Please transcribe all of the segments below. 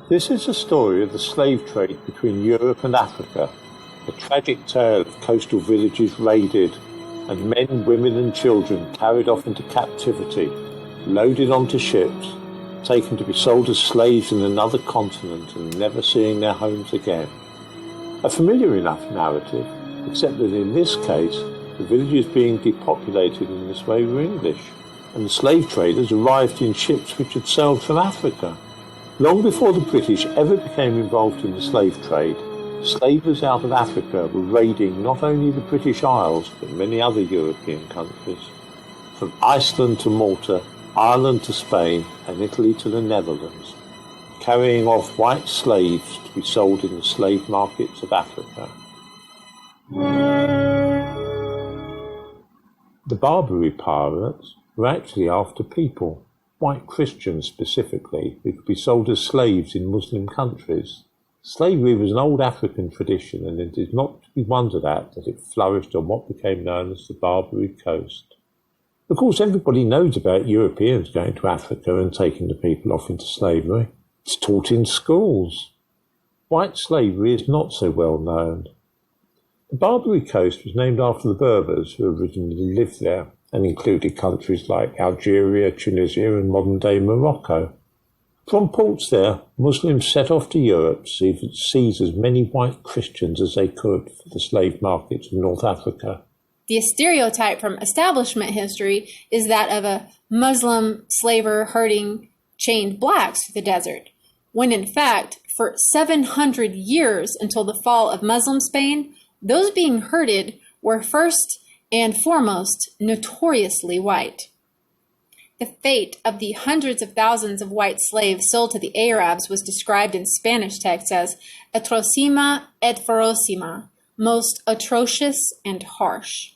This is the story of the slave trade between Europe and Africa, a tragic tale of coastal villages raided and men, women and children carried off into captivity, loaded onto ships, taken to be sold as slaves in another continent and never seeing their homes again. A familiar enough narrative, except that in this case, the villages being depopulated in this way were English, and the slave traders arrived in ships which had sailed from Africa. Long before the British ever became involved in the slave trade, slavers out of Africa were raiding not only the British Isles, but many other European countries. From Iceland to Malta, Ireland to Spain, and Italy to the Netherlands, carrying off white slaves to be sold in the slave markets of Africa. The Barbary pirates were actually after people, white Christians specifically, who could be sold as slaves in Muslim countries. Slavery was an old African tradition, and it is not to be wondered at that it flourished on what became known as the Barbary Coast. Of course, everybody knows about Europeans going to Africa and taking the people off into slavery. It's taught in schools. White slavery is not so well known. The Barbary Coast was named after the Berbers who originally lived there, and included countries like Algeria, Tunisia and modern-day Morocco. From ports there, Muslims set off to Europe to seize as many white Christians as they could for the slave markets of North Africa. The stereotype from establishment history is that of a Muslim slaver herding chained blacks through the desert, when in fact, for 700 years until the fall of Muslim Spain, those being herded were first and foremost notoriously white. The fate of the hundreds of thousands of white slaves sold to the Arabs was described in Spanish texts as atrocima et ferocima, most atrocious and harsh.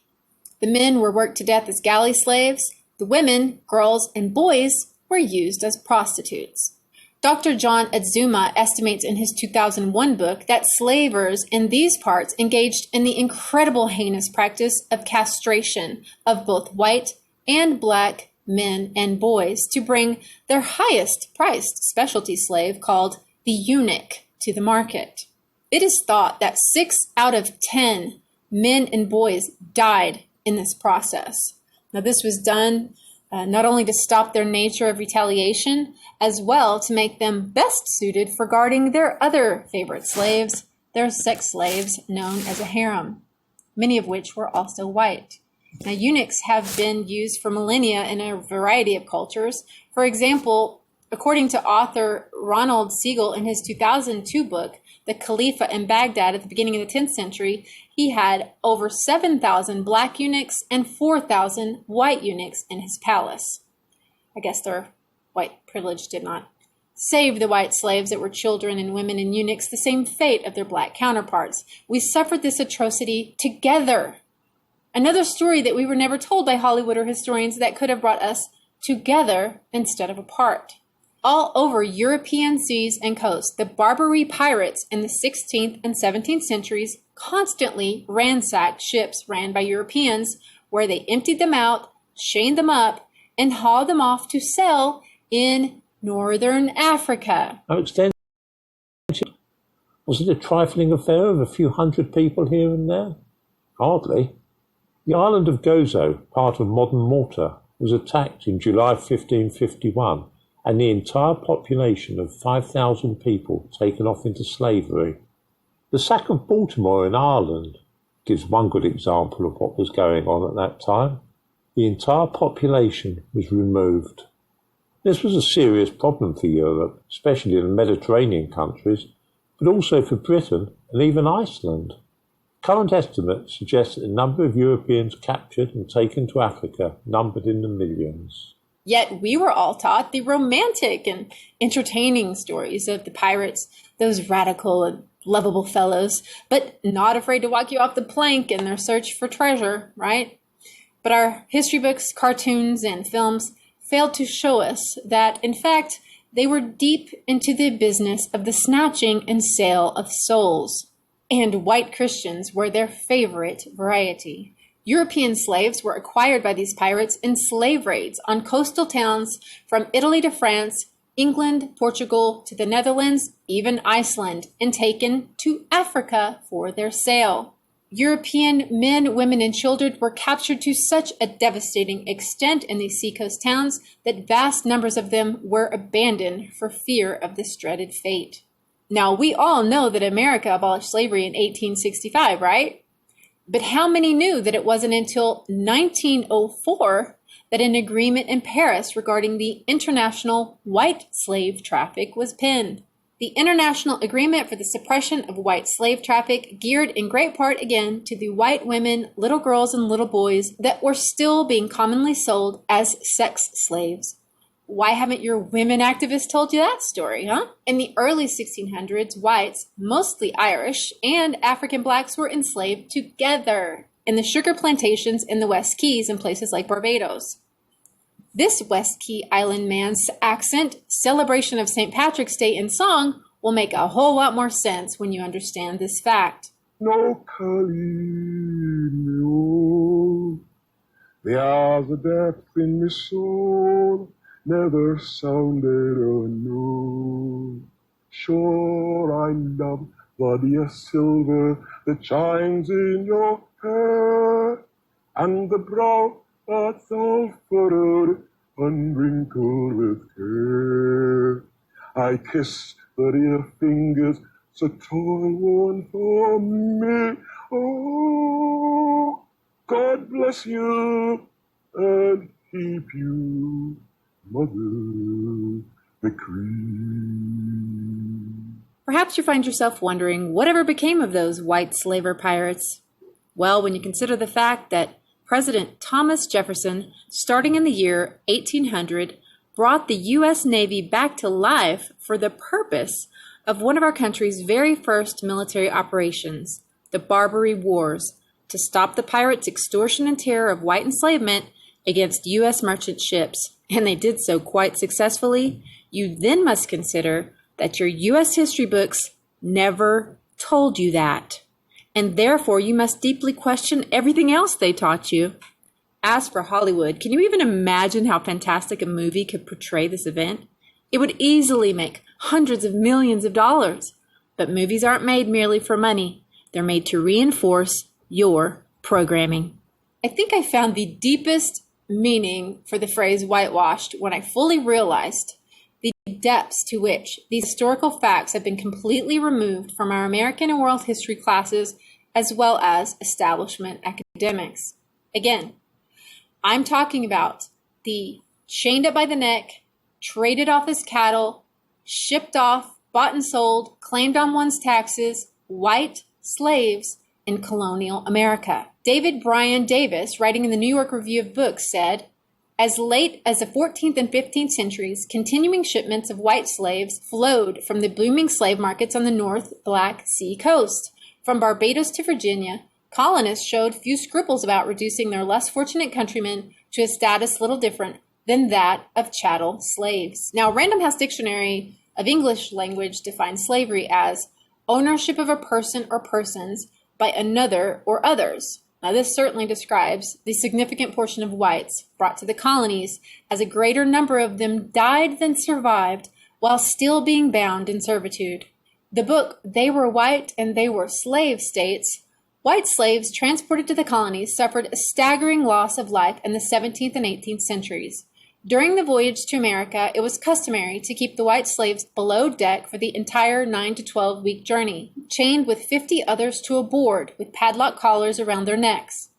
The men were worked to death as galley slaves. The women, girls, and boys were used as prostitutes. Dr. John Adzuma estimates in his 2001 book that slavers in these parts engaged in the incredible heinous practice of castration of both white and black men and boys to bring their highest priced specialty slave called the eunuch to the market. It is thought that 6 out of 10 men and boys died in this process. Now, this was done not only to stop their nature of retaliation, as well to make them best suited for guarding their other favorite slaves, their sex slaves known as a harem, many of which were also white. Now, eunuchs have been used for millennia in a variety of cultures. For example, according to author Ronald Siegel in his 2002 book, The Khalifa in Baghdad at the beginning of the 10th century, he had over 7,000 black eunuchs and 4,000 white eunuchs in his palace. I guess their white privilege did not save the white slaves that were children and women and eunuchs the same fate of their black counterparts. We suffered this atrocity together. Another story that we were never told by Hollywood or historians that could have brought us together instead of apart. All over European seas and coasts, the Barbary pirates in the 16th and 17th centuries constantly ransacked ships ran by Europeans, where they emptied them out, chained them up, and hauled them off to sell in northern Africa. How extensive? Was it a trifling affair of a few hundred people here and there? Hardly. The island of Gozo, part of modern Malta, was attacked in July 1551, and the entire population of 5,000 people taken off into slavery. The sack of Baltimore in Ireland gives one good example of what was going on at that time. The entire population was removed. This was a serious problem for Europe, especially in the Mediterranean countries, but also for Britain and even Iceland. Current estimates suggest that the number of Europeans captured and taken to Africa numbered in the millions. Yet we were all taught the romantic and entertaining stories of the pirates, those radical and lovable fellows, but not afraid to walk you off the plank in their search for treasure, right? But our history books, cartoons, and films failed to show us that, in fact, they were deep into the business of the snatching and sale of souls. And white Christians were their favorite variety. European slaves were acquired by these pirates in slave raids on coastal towns from Italy to France England, Portugal, to the Netherlands, even Iceland, and taken to Africa for their sale. European men, women, and children were captured to such a devastating extent in these seacoast towns that vast numbers of them were abandoned for fear of this dreaded fate. Now, we all know that America abolished slavery in 1865, right? But how many knew that it wasn't until 1904 that an agreement in Paris regarding the international white slave traffic was penned? The International Agreement for the Suppression of White Slave Traffic geared in great part again to the white women, little girls, and little boys that were still being commonly sold as sex slaves. Why haven't your women activists told you that story, huh? In the early 1600s, whites, mostly Irish, and African blacks were enslaved together in the sugar plantations in the West Keys and places like Barbados. This West Key Island man's accent, celebration of St. Patrick's Day in song, will make a whole lot more sense when you understand this fact. No Calimeo, there's a depth in my soul, never sounded or known. Sure I love the dear silver that shines in your hair, and the brow that's all furrowed and wrinkled with care. I kiss the dear fingers so toil-worn for me. Oh, God bless you and keep you, Mother the Queen. Perhaps you find yourself wondering whatever became of those white slaver pirates. Well, when you consider the fact that President Thomas Jefferson, starting in the year 1800, brought the U.S. Navy back to life for the purpose of one of our country's very first military operations, the Barbary Wars, to stop the pirates' extortion and terror of white enslavement against U.S. merchant ships, and they did so quite successfully, you then must consider that your U.S. history books never told you that. And therefore, you must deeply question everything else they taught you. As for Hollywood, can you even imagine how fantastic a movie could portray this event? It would easily make hundreds of millions of dollars. But movies aren't made merely for money. They're made to reinforce your programming. I think I found the deepest meaning for the phrase whitewashed when I fully realized the depths to which these historical facts have been completely removed from our American and world history classes as well as establishment academics. Again, I'm talking about the chained up by the neck, traded off as cattle, shipped off, bought and sold, claimed on one's taxes, white slaves in colonial America. David Bryan Davis, writing in the New York Review of Books, said, as late as the 14th and 15th centuries, continuing shipments of white slaves flowed from the booming slave markets on the North Black Sea coast. From Barbados to Virginia, colonists showed few scruples about reducing their less fortunate countrymen to a status little different than that of chattel slaves. Now, Random House Dictionary of English Language defines slavery as ownership of a person or persons by another or others. Now, this certainly describes the significant portion of whites brought to the colonies, as a greater number of them died than survived while still being bound in servitude. The book, They Were White and They Were Slave, states, white slaves transported to the colonies suffered a staggering loss of life in the 17th and 18th centuries. During the voyage to America, it was customary to keep the white slaves below deck for the entire 9 to 12-week journey, chained with 50 others to a board with padlock collars around their necks.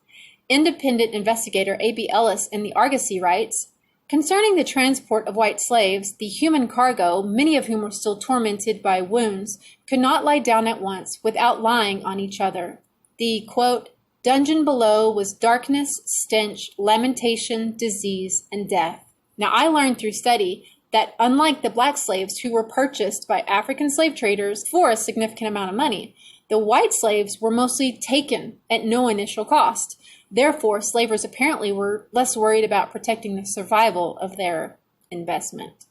Independent investigator A.B. Ellis in the Argosy writes, concerning the transport of white slaves, the human cargo, many of whom were still tormented by wounds, could not lie down at once without lying on each other. The, quote, dungeon below was darkness, stench, lamentation, disease, and death. Now, I learned through study that unlike the black slaves who were purchased by African slave traders for a significant amount of money, the white slaves were mostly taken at no initial cost. Therefore, slavers apparently were less worried about protecting the survival of their investment.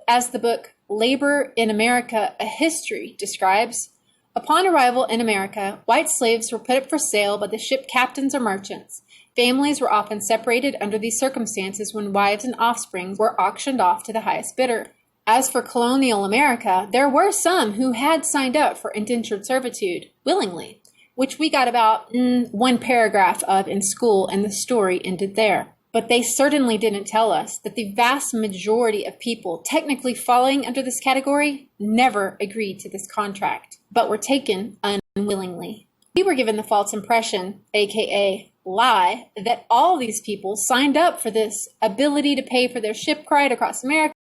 As the book Labor in America, A History describes, upon arrival in America, white slaves were put up for sale by the ship captains or merchants. Families were often separated under these circumstances when wives and offspring were auctioned off to the highest bidder. As for colonial America, there were some who had signed up for indentured servitude willingly, which we got about one paragraph of in school, and the story ended there. But they certainly didn't tell us that the vast majority of people technically falling under this category never agreed to this contract, but were taken unwillingly. We were given the false impression, aka lie, that all these people signed up for this ability to pay for their ship ride across America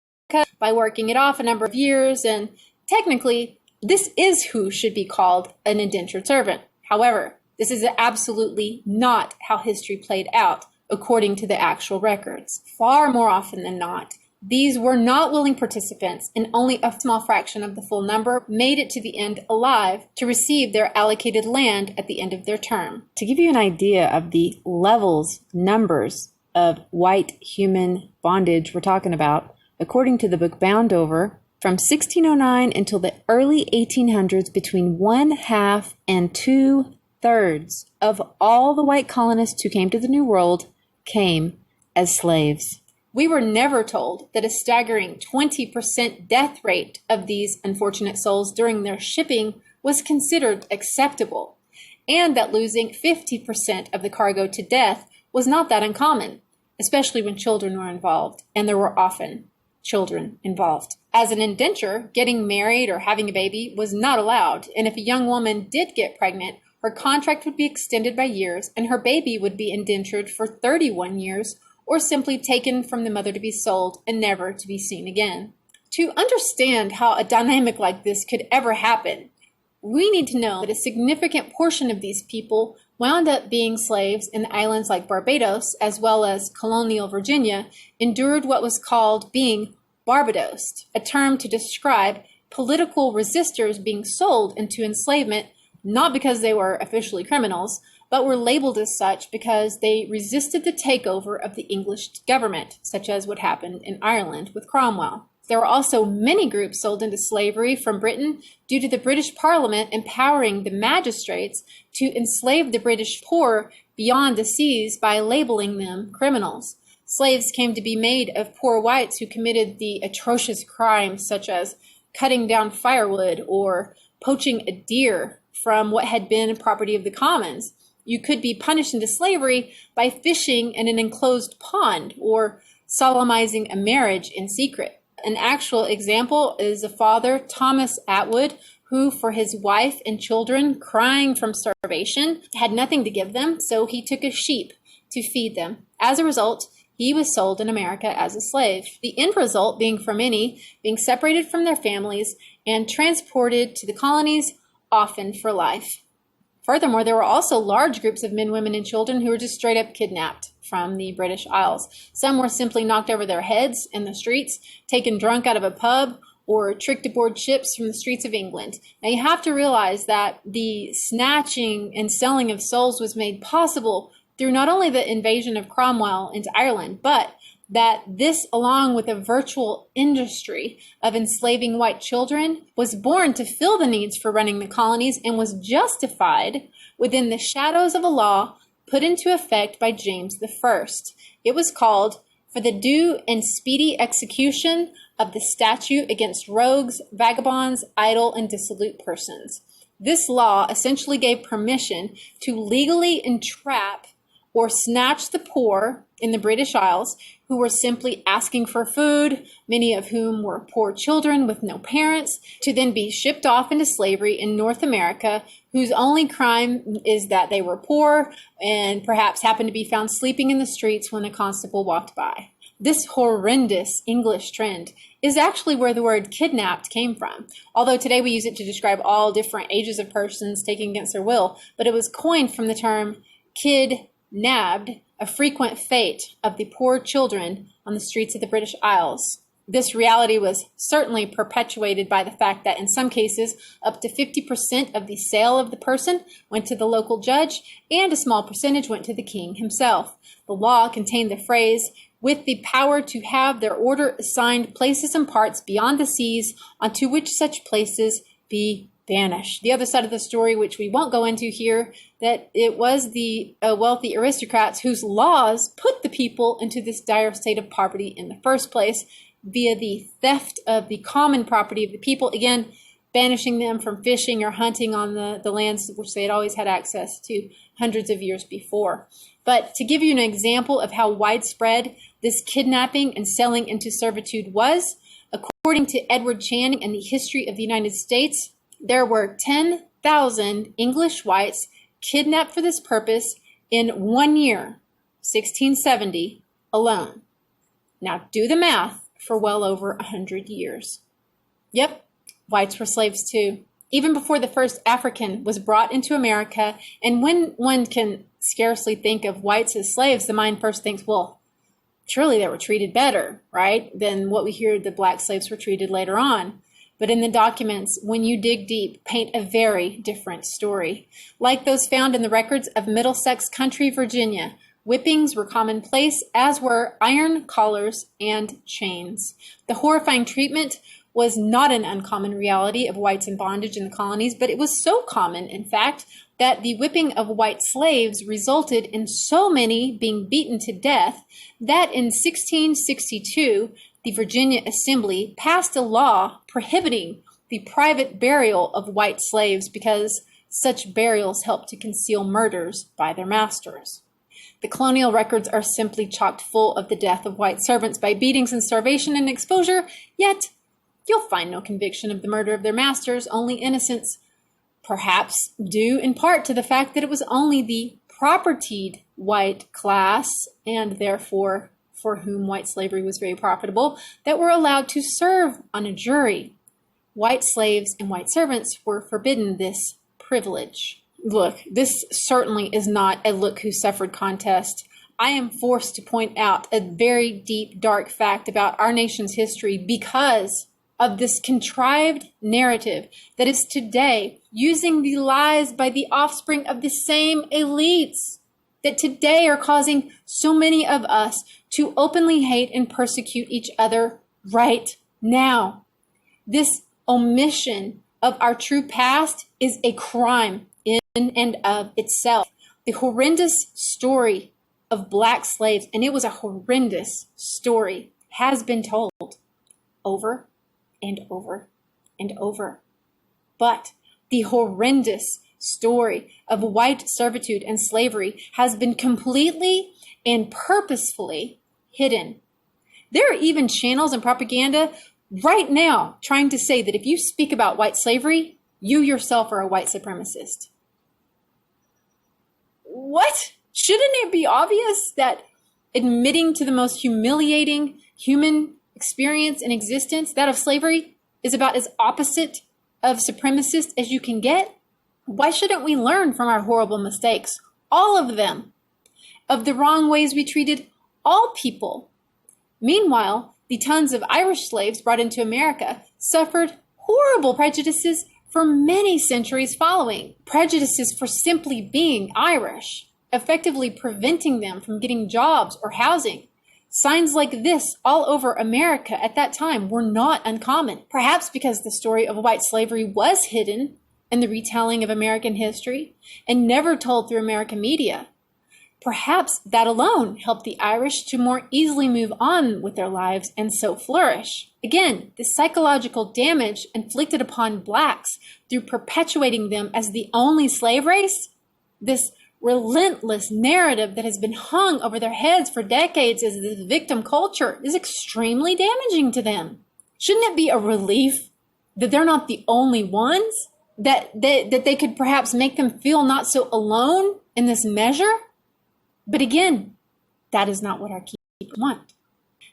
by working it off a number of years, and technically, this is who should be called an indentured servant. However, this is absolutely not how history played out, according to the actual records. Far more often than not, these were not willing participants, and only a small fraction of the full number made it to the end alive to receive their allocated land at the end of their term. To give you an idea of the levels, numbers of white human bondage we're talking about, according to the book Bound Over, from 1609 until the early 1800s, between 1/2 and 2/3 of all the white colonists who came to the New World came as slaves. We were never told that a staggering 20% death rate of these unfortunate souls during their shipping was considered acceptable, and that losing 50% of the cargo to death was not that uncommon, especially when children were involved, and there were often children involved. As an indenture, getting married or having a baby was not allowed, and if a young woman did get pregnant, her contract would be extended by years, and her baby would be indentured for 31 years, or simply taken from the mother to be sold and never to be seen again. To understand how a dynamic like this could ever happen, we need to know that a significant portion of these people wound up being slaves in islands like Barbados, as well as colonial Virginia, endured what was called being Barbadosed, a term to describe political resistors being sold into enslavement, not because they were officially criminals, but were labeled as such because they resisted the takeover of the English government, such as what happened in Ireland with Cromwell. There were also many groups sold into slavery from Britain due to the British Parliament empowering the magistrates to enslave the British poor beyond the seas by labeling them criminals. Slaves came to be made of poor whites who committed the atrocious crimes such as cutting down firewood or poaching a deer from what had been property of the commons. You could be punished into slavery by fishing in an enclosed pond or solemnizing a marriage in secret. An actual example is a father, Thomas Atwood, who, for his wife and children crying from starvation, had nothing to give them, so he took a sheep to feed them. As a result, he was sold in America as a slave. The end result being for many being separated from their families and transported to the colonies, often for life. Furthermore, there were also large groups of men, women, and children who were just straight up kidnapped from the British Isles. Some were simply knocked over their heads in the streets, taken drunk out of a pub, or tricked aboard ships from the streets of England. Now you have to realize that the snatching and selling of souls was made possible through not only the invasion of Cromwell into Ireland, but that this, along with a virtual industry of enslaving white children, was born to fill the needs for running the colonies and was justified within the shadows of a law put into effect by James I. It was called for the due and speedy execution of the statute against rogues, vagabonds, idle, and dissolute persons. This law essentially gave permission to legally entrap or snatch the poor in the British Isles who were simply asking for food, many of whom were poor children with no parents, to then be shipped off into slavery in North America, whose only crime is that they were poor and perhaps happened to be found sleeping in the streets when a constable walked by. This horrendous English trend is actually where the word kidnapped came from, although today we use it to describe all different ages of persons taken against their will, but it was coined from the term kid-nabbed, a frequent fate of the poor children on the streets of the British Isles. This reality was certainly perpetuated by the fact that in some cases, up to 50% of the sale of the person went to the local judge, and a small percentage went to the king himself. The law contained the phrase, with the power to have their order assigned places and parts beyond the seas, onto which such places be banished. The other side of the story, which we won't go into here, that it was the wealthy aristocrats whose laws put the people into this dire state of poverty in the first place, via the theft of the common property of the people, again, banishing them from fishing or hunting on the lands which they had always had access to hundreds of years before. But to give you an example of how widespread this kidnapping and selling into servitude was, according to Edward Channing and the History of the United States, there were 10,000 English whites kidnapped for this purpose in 1 year, 1670, alone. Now do the math for well over 100 years. Yep, whites were slaves too, even before the first African was brought into America. And when one can scarcely think of whites as slaves, the mind first thinks, well, surely they were treated better, right, than what we hear the black slaves were treated later on. But in the documents, when you dig deep, paint a very different story. Like those found in the records of Middlesex Country, Virginia, whippings were commonplace, as were iron collars and chains. The horrifying treatment was not an uncommon reality of whites in bondage in the colonies, but it was so common, in fact, that the whipping of white slaves resulted in so many being beaten to death that in 1662, the Virginia Assembly passed a law prohibiting the private burial of white slaves because such burials helped to conceal murders by their masters. The colonial records are simply chock full of the death of white servants by beatings and starvation and exposure, yet you'll find no conviction of the murder of their masters, only innocence, perhaps due in part to the fact that it was only the propertied white class, and therefore for whom white slavery was very profitable, that were allowed to serve on a jury. White slaves and white servants were forbidden this privilege. Look, this certainly is not a look who suffered contest. I am forced to point out a very deep, dark fact about our nation's history because of this contrived narrative that is today using the lies by the offspring of the same elites that today are causing so many of us to openly hate and persecute each other right now. This omission of our true past is a crime in and of itself. The horrendous story of black slaves, and it was a horrendous story, has been told over and over and over. But the horrendous story of white servitude and slavery has been completely and purposefully hidden. There are even channels and propaganda right now trying to say that if you speak about white slavery, you yourself are a white supremacist. What? Shouldn't it be obvious that admitting to the most humiliating human experience in existence, that of slavery, is about as opposite of supremacist as you can get? Why shouldn't we learn from our horrible mistakes, all of them, of the wrong ways we treated all people? Meanwhile, the tons of Irish slaves brought into America suffered horrible prejudices for many centuries following. Prejudices for simply being Irish, effectively preventing them from getting jobs or housing. Signs like this all over America at that time were not uncommon, perhaps because the story of white slavery was hidden in the retelling of American history and never told through American media. Perhaps that alone helped the Irish to more easily move on with their lives and so flourish. Again, the psychological damage inflicted upon blacks through perpetuating them as the only slave race, this relentless narrative that has been hung over their heads for decades as this victim culture, is extremely damaging to them. Shouldn't it be a relief that they're not the only ones? That they could perhaps make them feel not so alone in this measure? But again, that is not what our keepers want.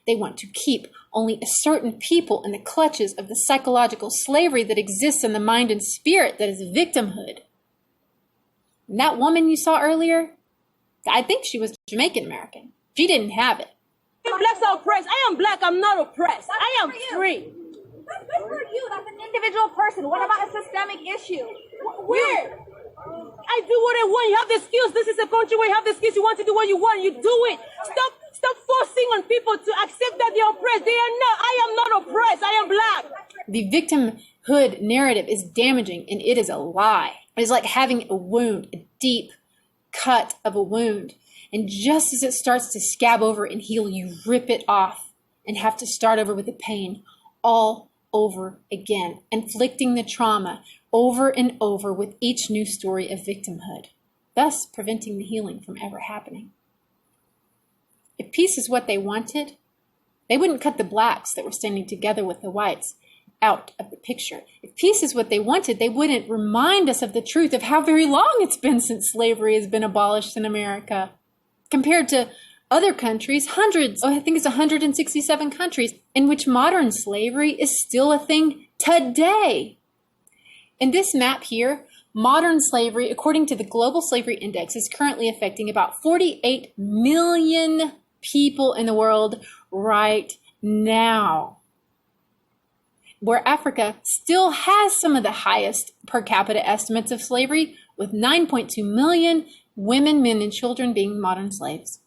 They want to keep only a certain people in the clutches of the psychological slavery that exists in the mind and spirit that is victimhood. And that woman you saw earlier, I think she was Jamaican American. She didn't have it. Blacks are oppressed. I am black. I'm not oppressed. I am free. Good for you. That's an individual person. What about a systemic issue? Where? I do what I want. You have the skills. This is a country where you have the skills. You want to do what you want. You do it. Stop forcing on people to accept that they're oppressed. They are not. I am not oppressed. I am black. The victimhood narrative is damaging, and it is a lie. It is like having a wound, a deep cut of a wound. And just as it starts to scab over and heal, you rip it off. and have to start over with the pain all over again, inflicting the trauma over and over with each new story of victimhood, thus preventing the healing from ever happening. If peace is what they wanted, they wouldn't cut the blacks that were standing together with the whites out of the picture. If peace is what they wanted, they wouldn't remind us of the truth of how very long it's been since slavery has been abolished in America. Compared to other countries, hundreds, I think it's 167 countries, in which modern slavery is still a thing today. In this map here, modern slavery, according to the Global Slavery Index, is currently affecting about 48 million people in the world right now. Where Africa still has some of the highest per capita estimates of slavery, with 9.2 million women, men, and children being modern slaves.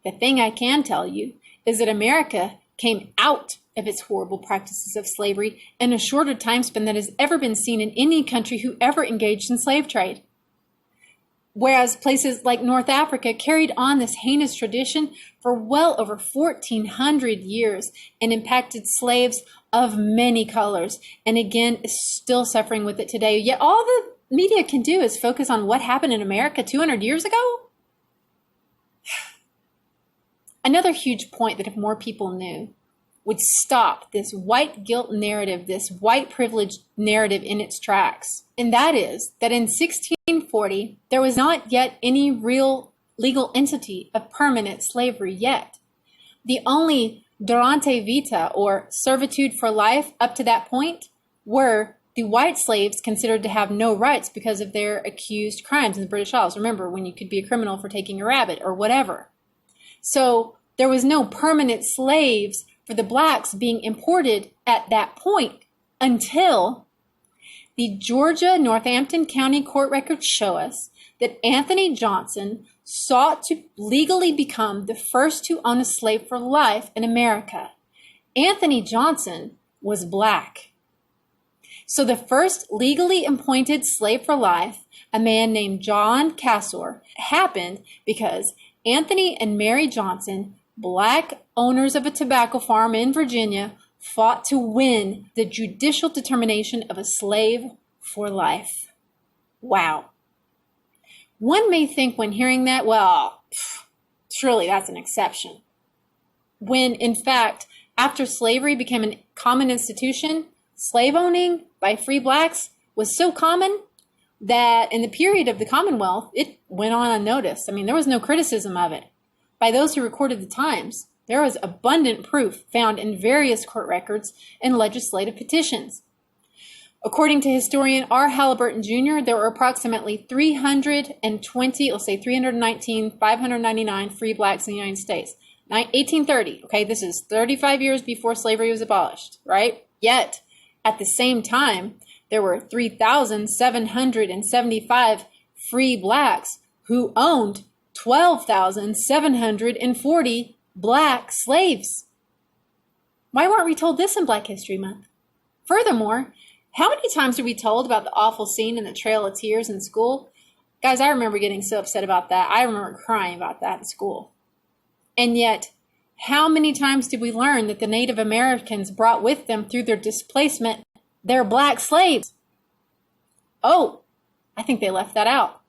The thing I can tell you is that America came out of its horrible practices of slavery in a shorter time span than has ever been seen in any country who ever engaged in slave trade. Whereas places like North Africa carried on this heinous tradition for well over 1,400 years and impacted slaves of many colors, and again is still suffering with it today. Yet all the media can do is focus on what happened in America 200 years ago. Another huge point that if more people knew would stop this white guilt narrative, this white privilege narrative in its tracks. And that is that in 1640, there was not yet any real legal entity of permanent slavery yet. The only durante vita, or servitude for life, up to that point were the white slaves considered to have no rights because of their accused crimes in the British Isles. Remember, when you could be a criminal for taking a rabbit or whatever. So there was no permanent slaves for the blacks being imported at that point until the Georgia Northampton County court records show us that Anthony Johnson sought to legally become the first to own a slave for life in America. Anthony Johnson was black. So the first legally appointed slave for life, a man named John Cassor, happened because Anthony and Mary Johnson, black owners of a tobacco farm in Virginia, fought to win the judicial determination of a slave for life. Wow. One may think when hearing that, well, surely that's an exception. When, in fact, after slavery became a common institution, slave owning by free blacks was so common that in the period of the Commonwealth, it went on unnoticed. I mean, there was no criticism of it. By those who recorded the times, there was abundant proof found in various court records and legislative petitions. According to historian R. Halliburton Jr., there were approximately 319, 599 free blacks in the United States. 1830, okay, this is 35 years before slavery was abolished, right? Yet, at the same time, there were 3,775 free blacks who owned 12,740 black slaves. Why weren't we told this in Black History Month? Furthermore, how many times are we told about the awful scene in the Trail of Tears in school? Guys, I remember getting so upset about that. I remember crying about that in school. And yet, how many times did we learn that the Native Americans brought with them through their displacement their black slaves? Oh, I think they left that out.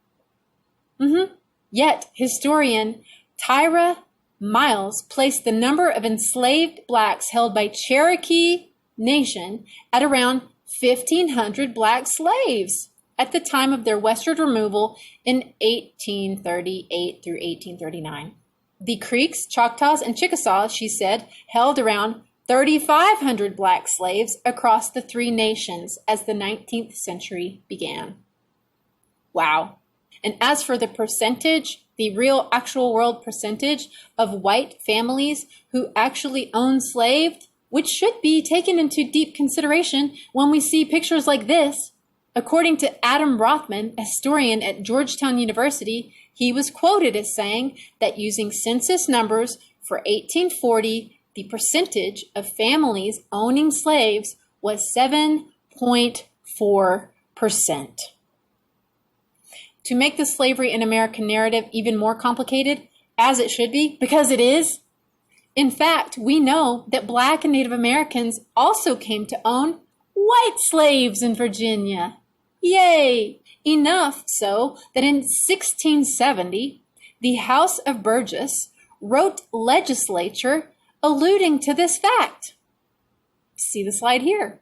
Yet, historian Tyra Miles placed the number of enslaved blacks held by Cherokee Nation at around 1,500 black slaves at the time of their westward removal in 1838 through 1839. The Creeks, Choctaws, and Chickasaws, she said, held around 3,500 black slaves across the three nations as the 19th century began. Wow. And as for the percentage, the real actual world percentage of white families who actually own slaves, which should be taken into deep consideration when we see pictures like this. According to Adam Rothman, a historian at Georgetown University, he was quoted as saying that using census numbers for 1840, the percentage of families owning slaves was 7.4%. To make the slavery in America narrative even more complicated, as it should be, because it is, In fact, we know that Black and Native Americans also came to own white slaves in Virginia. Yay! Enough so that in 1670, the House of Burgess wrote legislature alluding to this fact. See the slide here.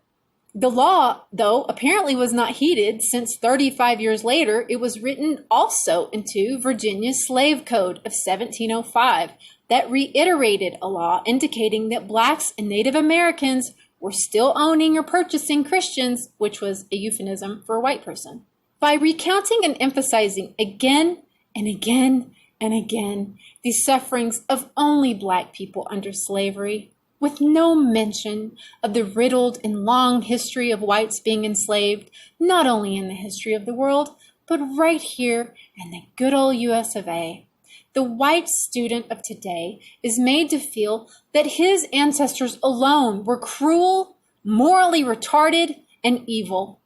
The law, though, apparently was not heeded since 35 years later, it was written also into Virginia's Slave Code of 1705 that reiterated a law indicating that Blacks and Native Americans were still owning or purchasing Christians, which was a euphemism for a white person. By recounting and emphasizing again and again and again the sufferings of only Black people under slavery, with no mention of the riddled and long history of whites being enslaved, not only in the history of the world, but right here in the good old US of A. The white student of today is made to feel that his ancestors alone were cruel, morally retarded, and evil.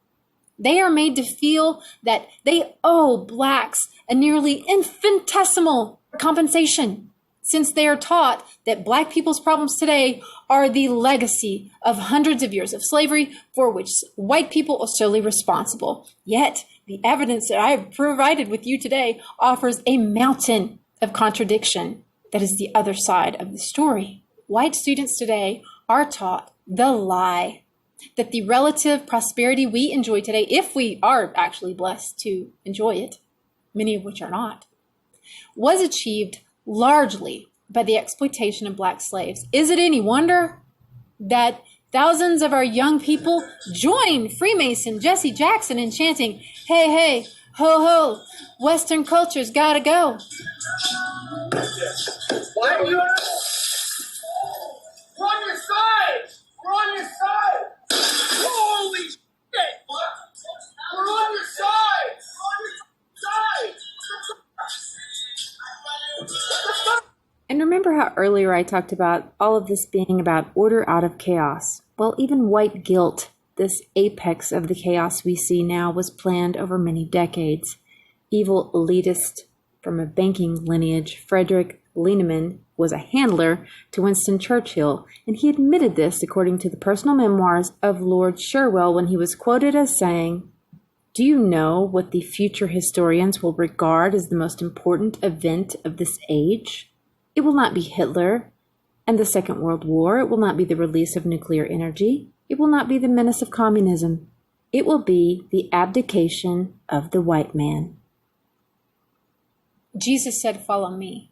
They are made to feel that they owe Blacks a nearly infinitesimal compensation, since they are taught that Black people's problems today are the legacy of hundreds of years of slavery for which white people are solely responsible. Yet, the evidence that I have provided with you today offers a mountain of contradiction that is the other side of the story. White students today are taught the lie that the relative prosperity we enjoy today, if we are actually blessed to enjoy it, many of which are not, was achieved largely by the exploitation of Black slaves. Is it any wonder that thousands of our young people join Freemason Jesse Jackson in chanting, "Hey, hey, ho, ho, Western culture's gotta go"? Why are you? We're on your side! We're on your side! Holy shit! We're on your side! We're on your side! And remember how earlier I talked about all of this being about order out of chaos? Well, even white guilt, this apex of the chaos we see now, was planned over many decades. Evil elitist from a banking lineage, Frederick Lieneman, was a handler to Winston Churchill, and he admitted this according to the personal memoirs of Lord Sherwell when he was quoted as saying, "Do you know what the future historians will regard as the most important event of this age? It will not be Hitler and the Second World War. It will not be the release of nuclear energy. It will not be the menace of communism. It will be the abdication of the white man." Jesus said, "Follow me."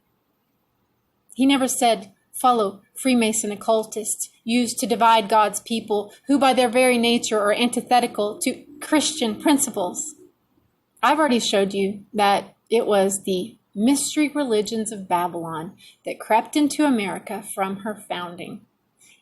He never said, "Follow Freemason occultists used to divide God's people who by their very nature are antithetical to Christian principles." I've already showed you that it was the mystery religions of Babylon that crept into America from her founding.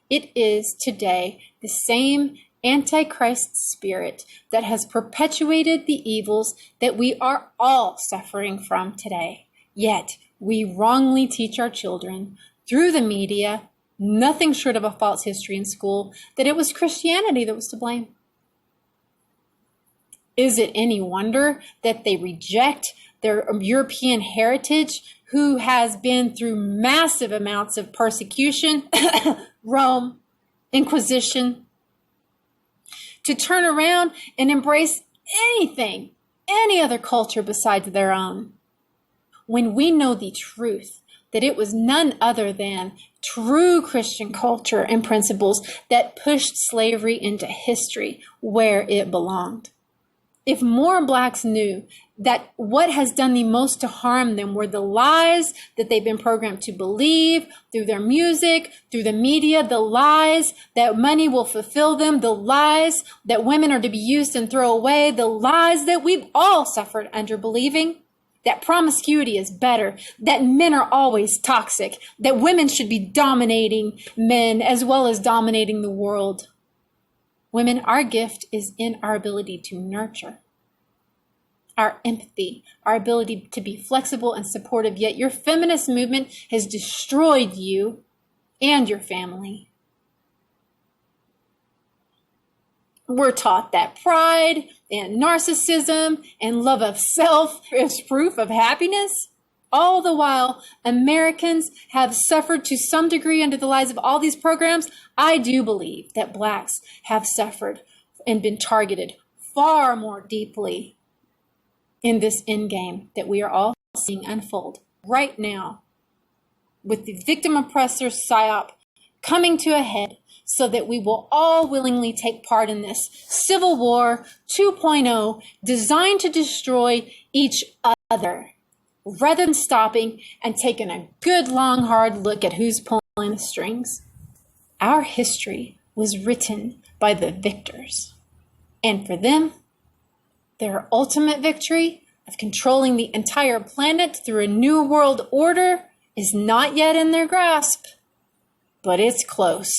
It is today the same Antichrist spirit that has perpetuated the evils that we are all suffering from today. Yet, we wrongly teach our children through the media, nothing short of a false history in school, that it was Christianity that was to blame. Is it any wonder that they reject their European heritage, who has been through massive amounts of persecution, Rome, Inquisition, to turn around and embrace anything, any other culture besides their own? When we know the truth, that it was none other than true Christian culture and principles that pushed slavery into history where it belonged. If more Blacks knew that what has done the most to harm them were the lies that they've been programmed to believe through their music, through the media, the lies that money will fulfill them, the lies that women are to be used and throw away, the lies that we've all suffered under believing, that promiscuity is better, that men are always toxic, that women should be dominating men as well as dominating the world. Women, our gift is in our ability to nurture, our empathy, our ability to be flexible and supportive, yet your feminist movement has destroyed you and your family. We're taught that pride and narcissism and love of self is proof of happiness. all the while Americans have suffered to some degree under the lies of all these programs, I do believe that blacks have suffered and been targeted far more deeply in this endgame that we are all seeing unfold right now, with the victim oppressor psyop coming to a head, so that we will all willingly take part in this Civil War 2.0 designed to destroy each other, rather than stopping and taking a good long hard look at who's pulling the strings. Our history was written by the victors, and for them, their ultimate victory of controlling the entire planet through a new world order is not yet in their grasp, but it's close.